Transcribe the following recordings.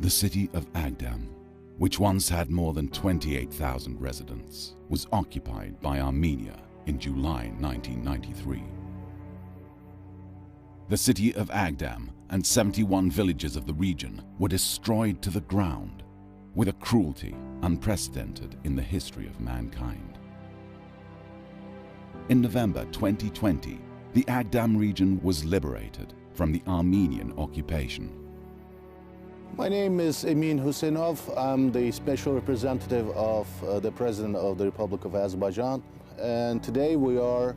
The city of Aghdam, which once had more than 28,000 residents, was occupied by Armenia in July 1993. The city of Aghdam and 71 villages of the region were destroyed to the ground with a cruelty unprecedented in the history of mankind. In November 2020, the Aghdam region was liberated from the Armenian occupation. My name is Emin Husseinov. I'm the special representative of the President of the Republic of Azerbaijan. And today we are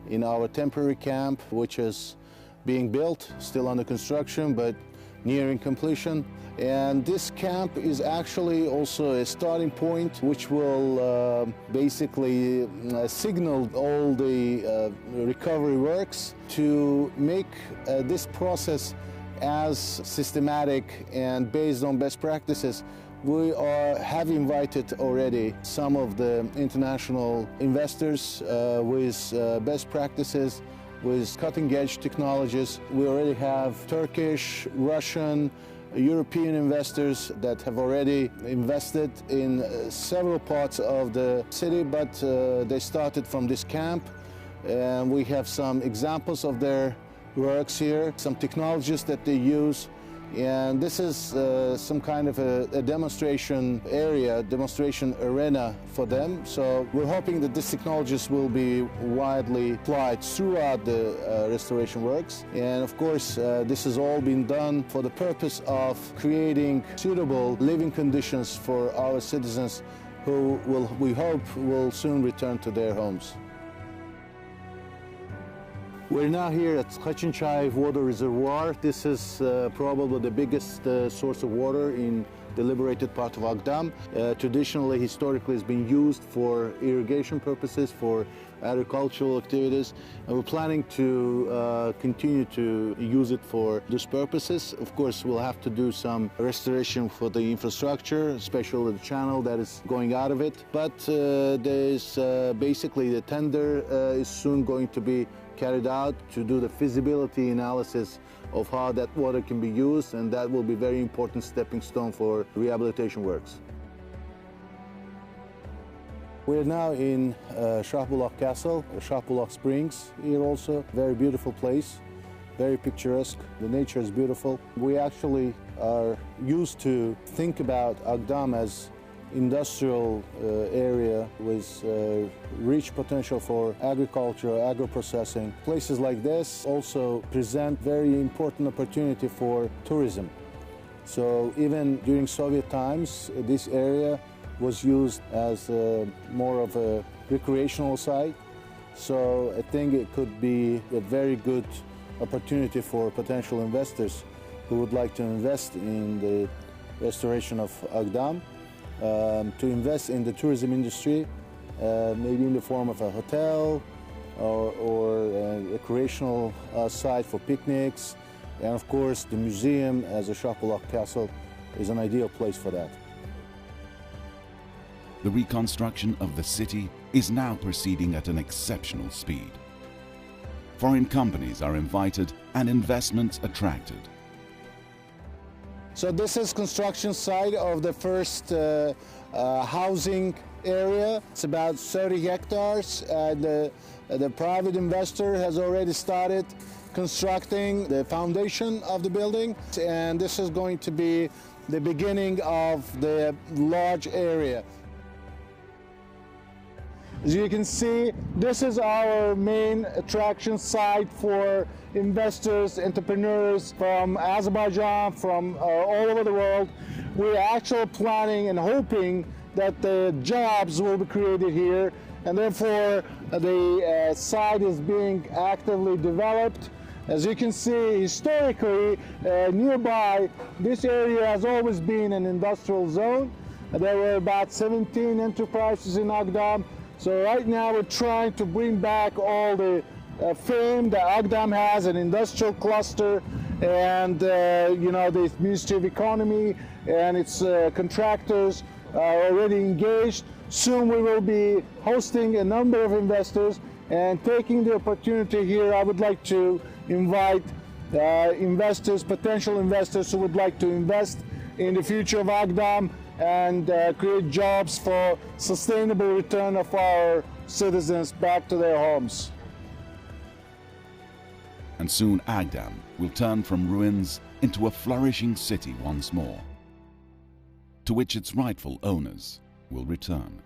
in our temporary camp, which is being built, still under construction, but nearing completion. And this camp is actually also a starting point which will basically signal all the recovery works to make this process as systematic and based on best practices. We have invited already some of the international investors with best practices, with cutting-edge technologies. We already have Turkish, Russian, European investors that have already invested in several parts of the city, but they started from this camp. And we have some examples of their works here, some technologies that they use, and this is some kind of a demonstration area, demonstration arena for them. So we're hoping that these technologies will be widely applied throughout the restoration works. And of course, this has all been done for the purpose of creating suitable living conditions for our citizens who we hope will soon return to their homes. We're now here at Khachinchay Water Reservoir. This is probably the biggest source of water in the liberated part of Aghdam. Traditionally, historically, it's been used for irrigation purposes, for agricultural activities, and we're planning to continue to use it for these purposes. Of course, we'll have to do some restoration for the infrastructure, especially the channel that is going out of it. But there's basically the tender is soon going to be carried out to do the feasibility analysis of how that water can be used, and that will be a very important stepping stone for rehabilitation works. We're now in Shahbulaq Castle, Shahbulaq Springs here also. Very beautiful place, very picturesque. The nature is beautiful. We actually are used to think about Aghdam as industrial area with rich potential for agriculture, agro-processing. Places like this also present very important opportunity for tourism. So even during Soviet times, this area was used as more of a recreational site. So I think it could be a very good opportunity for potential investors who would like to invest in the restoration of Aghdam. To invest in the tourism industry, maybe in the form of a hotel or a recreational site for picnics. And of course, the museum as a Shahbulaq Castle is an ideal place for that. The reconstruction of the city is now proceeding at an exceptional speed. Foreign companies are invited and investments attracted. So this is construction site of the first housing area. It's about 30 hectares. The private investor has already started constructing the foundation of the building, and this is going to be the beginning of the large area. As you can see, this is our main attraction site for investors, entrepreneurs from Azerbaijan, from all over the world. We're actually planning and hoping that the jobs will be created here, and therefore the site is being actively developed. As you can see, historically, nearby, this area has always been an industrial zone. There were about 17 enterprises in Aghdam. So right now we're trying to bring back all the fame that Aghdam has, an industrial cluster, and you know, the Ministry of Economy and its contractors are already engaged. Soon we will be hosting a number of investors, and taking the opportunity here, I would like to invite investors, potential investors who would like to invest in the future of Aghdam and create jobs for sustainable return of our citizens back to their homes. And soon Aghdam will turn from ruins into a flourishing city once more, to which its rightful owners will return.